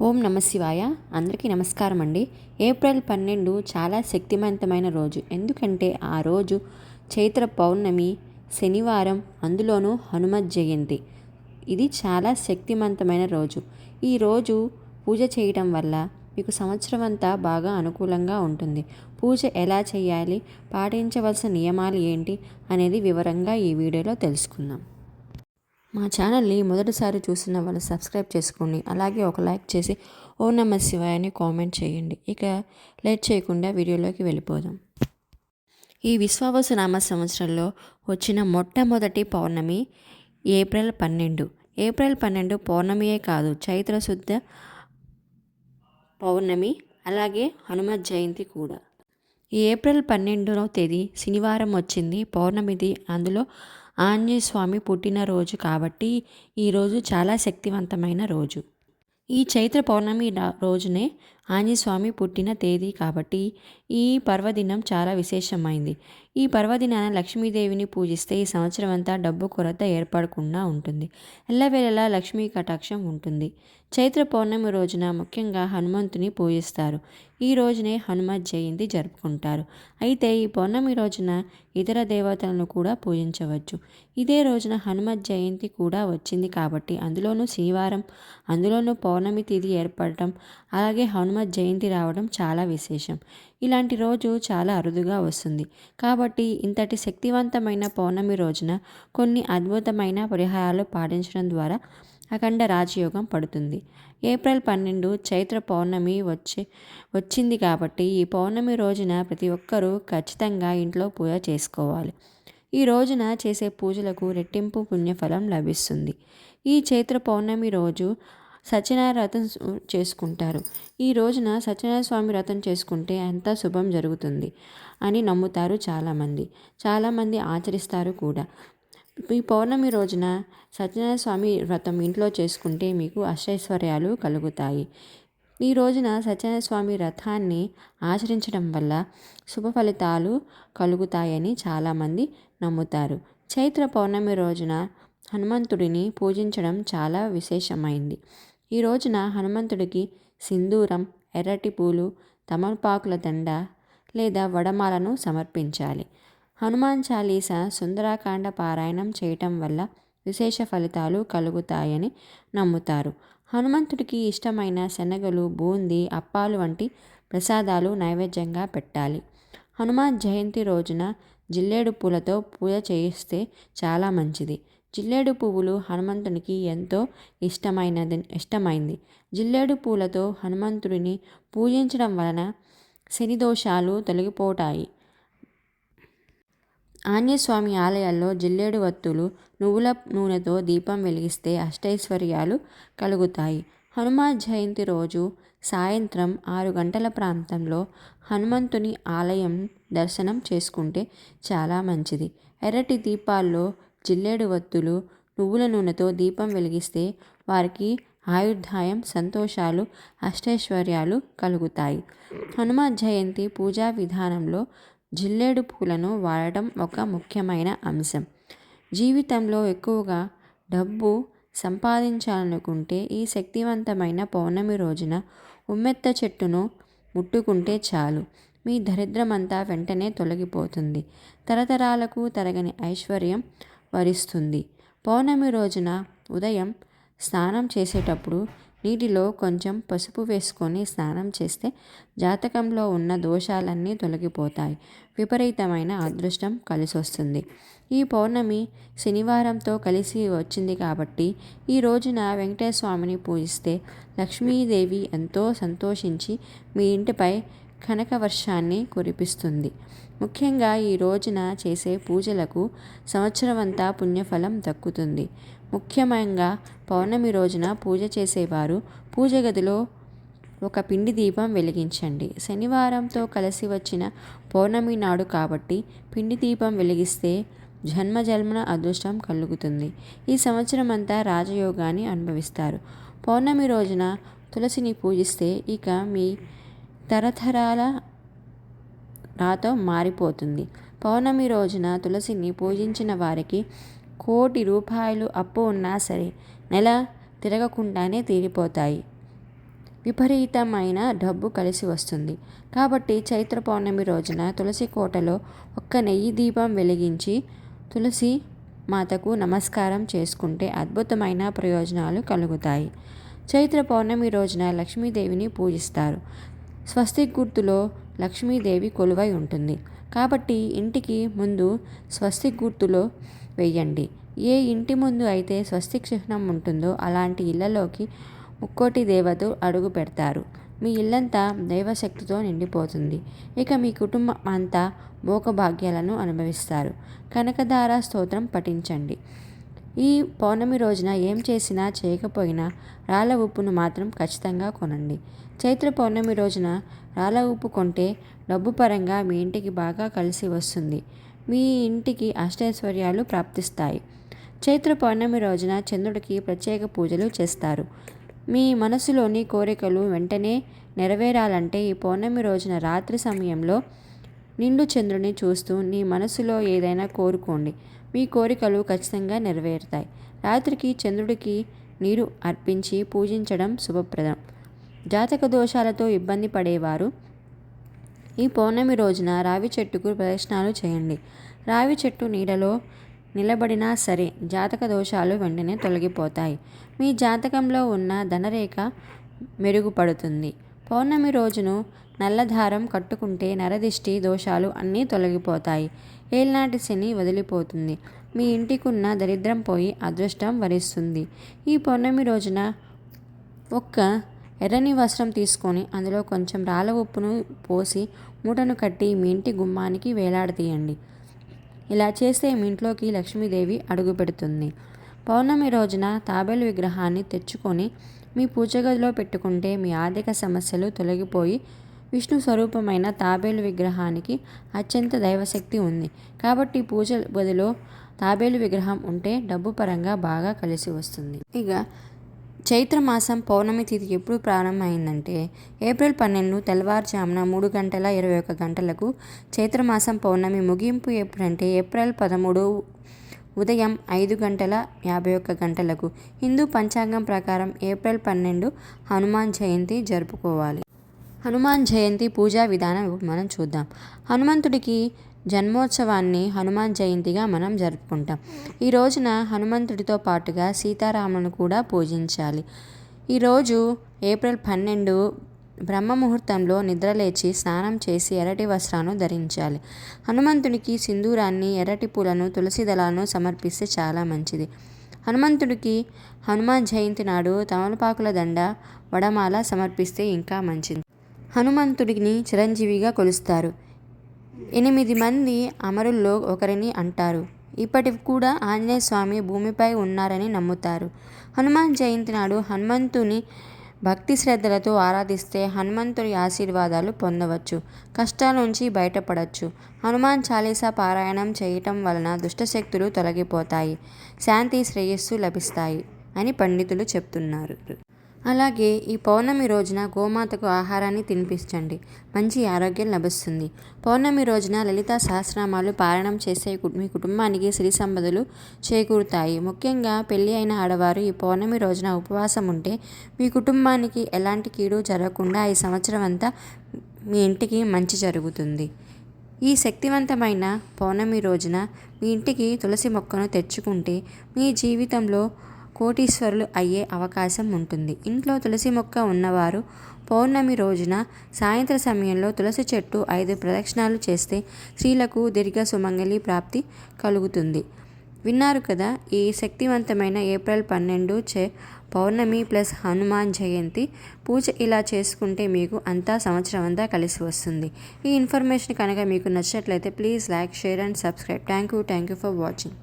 ఓం నమ శివాయ. అందరికీ నమస్కారం అండి. ఏప్రిల్ 12 చాలా శక్తివంతమైన రోజు. ఎందుకంటే ఆ రోజు చైత్ర పౌర్ణమి, శనివారం, అందులోనూ హనుమత్ జయంతి. ఇది చాలా శక్తివంతమైన రోజు. ఈ రోజు పూజ చేయడం వల్ల మీకు సంవత్సరం అంతా బాగా అనుకూలంగా ఉంటుంది. పూజ ఎలా చేయాలి, పాటించవలసిన నియమాలు ఏంటి అనేది వివరంగా ఈ వీడియోలో తెలుసుకుందాం. మా ఛానల్ని మొదటిసారి చూసిన వాళ్ళు సబ్స్క్రైబ్ చేసుకోండి. అలాగే ఒక లైక్ చేసి ఓం నమ శివాయ అని కామెంట్ చేయండి. ఇక లేట్ చేయకుండా వీడియోలోకి వెళ్ళిపోదాం. ఈ విశ్వావసునామ సంవత్సరంలో వచ్చిన మొట్టమొదటి పౌర్ణమి ఏప్రిల్ 12. ఏప్రిల్ 12 పౌర్ణమియే కాదు, చైత్రశుద్ధ పౌర్ణమి, అలాగే హనుమత్ జయంతి కూడా. ఈ ఏప్రిల్ 12వ తేదీ శనివారం వచ్చింది. పౌర్ణమిది. అందులో ఆంజనేయ స్వామి పుట్టినరోజు కాబట్టి ఈరోజు చాలా శక్తివంతమైన రోజు. ఈ చైత్ర పౌర్ణమి రోజునే ఆంజనేయ స్వామి పుట్టిన తేదీ కాబట్టి ఈ పర్వదినం చాలా విశేషమైంది. ఈ పర్వదినాన లక్ష్మీదేవిని పూజిస్తే ఈ సంవత్సరం అంతా డబ్బు కొరత ఏర్పడకుండా ఉంటుంది. ఎల్లవేళలా లక్ష్మీ కటాక్షం ఉంటుంది. చైత్ర పౌర్ణమి రోజున ముఖ్యంగా హనుమంతుని పూజిస్తారు. ఈ రోజునే హనుమత్ జయంతి జరుపుకుంటారు. అయితే ఈ పౌర్ణమి రోజున ఇతర దేవతలను కూడా పూజించవచ్చు. ఇదే రోజున హనుమత్ జయంతి కూడా వచ్చింది కాబట్టి అందులోనూ శనివారం, అందులోనూ పౌర్ణమి తిథి ఏర్పడటం, అలాగే హనుమత్ జయంతి రావడం చాలా విశేషం. ఇలాంటి రోజు చాలా అరుదుగా వస్తుంది కాబట్టి ఇంతటి శక్తివంతమైన పౌర్ణమి రోజున కొన్ని అద్భుతమైన పరిహారాలు పాటించడం ద్వారా అఖండ రాజయోగం పడుతుంది. ఏప్రిల్ 12 చైత్ర పౌర్ణమి వచ్చింది కాబట్టి ఈ పౌర్ణమి రోజున ప్రతి ఒక్కరూ ఖచ్చితంగా ఇంట్లో పూజ చేసుకోవాలి. ఈ రోజున చేసే పూజలకు రెట్టింపు పుణ్యఫలం లభిస్తుంది. ఈ చైత్ర పౌర్ణమి రోజు సత్యనారాయణ వ్రతం చేసుకుంటారు. ఈ రోజున సత్యనారాయణ స్వామి వ్రతం చేసుకుంటే అంతా శుభం జరుగుతుంది అని నమ్ముతారు చాలామంది ఆచరిస్తారు కూడా. ఈ పౌర్ణమి రోజున సత్యనారాయణ స్వామి వ్రతం ఇంట్లో చేసుకుంటే మీకు అష్టైశ్వర్యాలు కలుగుతాయి. ఈ రోజున సత్యనారాయణ స్వామి వ్రతాన్ని ఆచరించడం వల్ల శుభ ఫలితాలు కలుగుతాయని చాలామంది నమ్ముతారు. చైత్ర పౌర్ణమి రోజున హనుమంతుడిని పూజించడం చాలా విశేషమైంది. ఈ రోజున హనుమంతుడికి సింధూరం, ఎర్రటి పూలు, తమలపాకుల దండ లేదా వడమాలను సమర్పించాలి. హనుమాన్ చాలీసా, సుందరాకాండ పారాయణం చేయటం వల్ల విశేష ఫలితాలు కలుగుతాయని నమ్ముతారు. హనుమంతుడికి ఇష్టమైన శనగలు, బూందీ, అప్పాలు వంటి ప్రసాదాలు నైవేద్యంగా పెట్టాలి. హనుమాన్ జయంతి రోజున జిల్లేడు పూలతో పూజ చేయిస్తే చాలా మంచిది. జిల్లేడు పువ్వులు హనుమంతునికి ఎంతో ఇష్టమైంది. జిల్లేడు పూలతో హనుమంతుడిని పూజించడం వలన శని దోషాలు తొలగిపోతాయి. ఆంజనేయ స్వామి ఆలయాల్లో జిల్లేడు వత్తులు, నువ్వుల నూనెతో దీపం వెలిగిస్తే అష్టైశ్వర్యాలు కలుగుతాయి. హనుమాన్ జయంతి రోజు సాయంత్రం 6 గంటల ప్రాంతంలో హనుమంతుని ఆలయం దర్శనం చేసుకుంటే చాలా మంచిది. ఎర్రటి దీపాల్లో జిల్లేడు వత్తులు, నువ్వుల నూనెతో దీపం వెలిగిస్తే వారికి ఆయుర్దాయం, సంతోషాలు, అష్టైశ్వర్యాలు కలుగుతాయి. హనుమాన్ జయంతి పూజా విధానంలో జిల్లేడు పూలను వాడటం ఒక ముఖ్యమైన అంశం. జీవితంలో ఎక్కువగా డబ్బు సంపాదించాలనుకుంటే ఈ శక్తివంతమైన పౌర్ణమి రోజున ఉమ్మెత్త చెట్టును ముట్టుకుంటే చాలు, మీ దరిద్రమంతా వెంటనే తొలగిపోతుంది. తరతరాలకు తరగని ఐశ్వర్యం వరిస్తుంది. పౌర్ణమి రోజున ఉదయం స్నానం చేసేటప్పుడు నీటిలో కొంచెం పసుపు వేసుకొని స్నానం చేస్తే జాతకంలో ఉన్న దోషాలన్నీ తొలగిపోతాయి. విపరీతమైన అదృష్టం కలిసొస్తుంది. ఈ పౌర్ణమి శనివారంతో కలిసి వచ్చింది కాబట్టి ఈ రోజున వెంకటేశ్వర స్వామిని పూజిస్తే లక్ష్మీదేవి ఎంతో సంతోషించి మీ ఇంటిపై కనక వర్షాన్ని కురిపిస్తుంది. ముఖ్యంగా ఈ రోజున చేసే పూజలకు సంవత్సరమంతా పుణ్యఫలం దక్కుతుంది. ముఖ్యంగా పౌర్ణమి రోజున పూజ చేసేవారు పూజ గదిలో ఒక పిండి దీపం వెలిగించండి. శనివారంతో కలిసి వచ్చిన పౌర్ణమి నాడు కాబట్టి పిండి దీపం వెలిగిస్తే జన్మజన్మల అదృష్టం కలుగుతుంది. ఈ సంవత్సరం అంతా రాజయోగాన్ని అనుభవిస్తారు. పౌర్ణమి రోజున తులసిని పూజిస్తే ఇక మీ తరతరాల రాతో మారిపోతుంది. పౌర్ణమి రోజున తులసిని పూజించిన వారికి కోటి రూపాయలు అప్పు ఉన్నా సరే నెల తిరగకుండానే తీరిపోతాయి. విపరీతమైన డబ్బు కలిసి వస్తుంది. కాబట్టి చైత్ర పౌర్ణమి రోజున తులసి కోటలో ఒక్క నెయ్యి దీపం వెలిగించి తులసి మాతకు నమస్కారం చేసుకుంటే అద్భుతమైన ప్రయోజనాలు కలుగుతాయి. చైత్ర పౌర్ణమి రోజున లక్ష్మీదేవిని పూజిస్తారు. స్వస్తిక్ గుర్తులో లక్ష్మీదేవి కొలువై ఉంటుంది. కాబట్టి ఇంటికి ముందు స్వస్తిక్ గుర్తులో వెయ్యండి. ఏ ఇంటి ముందు అయితే స్వస్తిక్ చిహ్నం ఉంటుందో అలాంటి ఇళ్లలోకి ముక్కోటి దేవతలు అడుగు పెడతారు. మీ ఇల్లంతా దైవశక్తితో నిండిపోతుంది. ఇక మీ కుటుంబం అంతా భోగభాగ్యాలను అనుభవిస్తారు. కనకధార స్తోత్రం పఠించండి. ఈ పౌర్ణమి రోజున ఏం చేసినా చేయకపోయినా రాళ్ళ ఉప్పును మాత్రం ఖచ్చితంగా కొనండి. చైత్ర పౌర్ణమి రోజున రాళ్ళ ఉప్పు కొంటే డబ్బు పరంగా మీ ఇంటికి బాగా కలిసి వస్తుంది. మీ ఇంటికి అష్టైశ్వర్యాలు ప్రాప్తిస్తాయి. చైత్ర పౌర్ణమి రోజున చంద్రుడికి ప్రత్యేక పూజలు చేస్తారు. మీ మనసులోని కోరికలు వెంటనే నెరవేరాలంటే ఈ పౌర్ణమి రోజున రాత్రి సమయంలో నిండు చంద్రుని చూస్తూ నీ మనసులో ఏదైనా కోరుకోండి. మీ కోరికలు ఖచ్చితంగా నెరవేరుతాయి. రాత్రికి చంద్రుడికి నీరు అర్పించి పూజించడం శుభప్రదం. జాతక దోషాలతో ఇబ్బంది పడేవారు ఈ పౌర్ణమి రోజున రావి చెట్టుకు ప్రదక్షిణాలు చేయండి. రావి చెట్టు నీడలో నిలబడినా సరే జాతక దోషాలు వెంటనే తొలగిపోతాయి. మీ జాతకంలో ఉన్న ధనరేఖ మెరుగుపడుతుంది. పౌర్ణమి రోజును నల్లదారం కట్టుకుంటే నరదిష్టి దోషాలు అన్నీ తొలగిపోతాయి. ఏళ్నాటి శని వదిలిపోతుంది. మీ ఇంటికున్న దరిద్రం పోయి అదృష్టం వరిస్తుంది. ఈ పౌర్ణమి రోజున ఒక్క ఎర్రని వస్త్రం తీసుకొని అందులో కొంచెం రాళ్ళ ఉప్పును పోసి మూటను కట్టి మీ ఇంటి గుమ్మానికి వేలాడదీయండి. ఇలా చేస్తే మీ ఇంట్లోకి లక్ష్మీదేవి అడుగు పెడుతుంది. పౌర్ణమి రోజున తాబేలు విగ్రహాన్ని తెచ్చుకొని మీ పూజ గదిలో పెట్టుకుంటే మీ ఆర్థిక సమస్యలు తొలగిపోయి విష్ణు స్వరూపమైన తాబేలు విగ్రహానికి అత్యంత దైవశక్తి ఉంది. కాబట్టి పూజ గదిలో తాబేలు విగ్రహం ఉంటే డబ్బు పరంగా బాగా కలిసి వస్తుంది. ఇక చైత్రమాసం పౌర్ణమి తిథి ఎప్పుడు ప్రారంభమైందంటే ఏప్రిల్ 12 తెల్లవారుజామున 3:21 చైత్రమాసం పౌర్ణమి ముగింపు ఎప్పుడంటే ఏప్రిల్ 13 ఉదయం 5:51 హిందూ పంచాంగం ప్రకారం ఏప్రిల్ 12 హనుమాన్ జయంతి జరుపుకోవాలి. హనుమాన్ జయంతి పూజా విధానం మనం చూద్దాం. హనుమంతుడికి జన్మోత్సవాన్ని హనుమాన్ జయంతిగా మనం జరుపుకుంటాం. ఈ రోజున హనుమంతుడితో పాటుగా సీతారాములను కూడా పూజించాలి. ఈరోజు ఏప్రిల్ 12 బ్రహ్మముహూర్తంలో నిద్రలేచి స్నానం చేసి ఎర్రటి వస్త్రాలను ధరించాలి. హనుమంతుడికి సింధూరాన్ని, ఎర్రటి పూలను, తులసి దళాలను సమర్పిస్తే చాలా మంచిది. హనుమంతుడికి హనుమాన్ జయంతి నాడు తమలపాకుల దండ, వడమాల సమర్పిస్తే ఇంకా మంచిది. హనుమంతుడిని చిరంజీవిగా కొలుస్తారు. 8 మంది అమరుల్లో ఒకరిని అంటారు. ఇప్పటికి కూడా ఆంజనేయ స్వామి భూమిపై ఉన్నారని నమ్ముతారు. హనుమాన్ జయంతి నాడు హనుమంతుని భక్తి శ్రద్ధలతో ఆరాధిస్తే హనుమంతుడి ఆశీర్వాదాలు పొందవచ్చు. కష్టాల నుంచి బయటపడవచ్చు. హనుమాన్ చాలీసా పారాయణం చేయటం వలన దుష్టశక్తులు తొలగిపోతాయి, శాంతి శ్రేయస్సు లభిస్తాయి అని పండితులు చెప్తున్నారు. అలాగే ఈ పౌర్ణమి రోజున గోమాతకు ఆహారాన్ని తినిపించండి. మంచి ఆరోగ్యం లభిస్తుంది. పౌర్ణమి రోజున లలితా సహస్రనామాలు పారాయణం చేసే మీ కుటుంబానికి సిరి సంపదలు చేకూరుతాయి. ముఖ్యంగా పెళ్లి అయిన ఆడవారు ఈ పౌర్ణమి రోజున ఉపవాసం ఉంటే మీ కుటుంబానికి ఎలాంటి కీడు జరగకుండా ఈ సంవత్సరం అంతా మీ ఇంటికి మంచి జరుగుతుంది. ఈ శక్తివంతమైన పౌర్ణమి రోజున మీ ఇంటికి తులసి మొక్కను తెచ్చుకుంటే మీ జీవితంలో కోటీశ్వరులు అయ్యే అవకాశం ఉంటుంది. ఇంట్లో తులసి మొక్క ఉన్నవారు పౌర్ణమి రోజున సాయంత్రం సమయంలో తులసి చెట్టు 5 ప్రదక్షిణాలు చేస్తే స్త్రీలకు దీర్ఘ సుమంగళి ప్రాప్తి కలుగుతుంది. విన్నారు కదా, ఈ శక్తివంతమైన ఏప్రిల్ 12 పౌర్ణమి ప్లస్ హనుమాన్ జయంతి పూజ ఇలా చేసుకుంటే మీకు అంతా సంవత్సరం అంతా కలిసి వస్తుంది. ఈ ఇన్ఫర్మేషన్ కనుక మీకు నచ్చినట్లయితే please like, share and subscribe. Thank you for watching.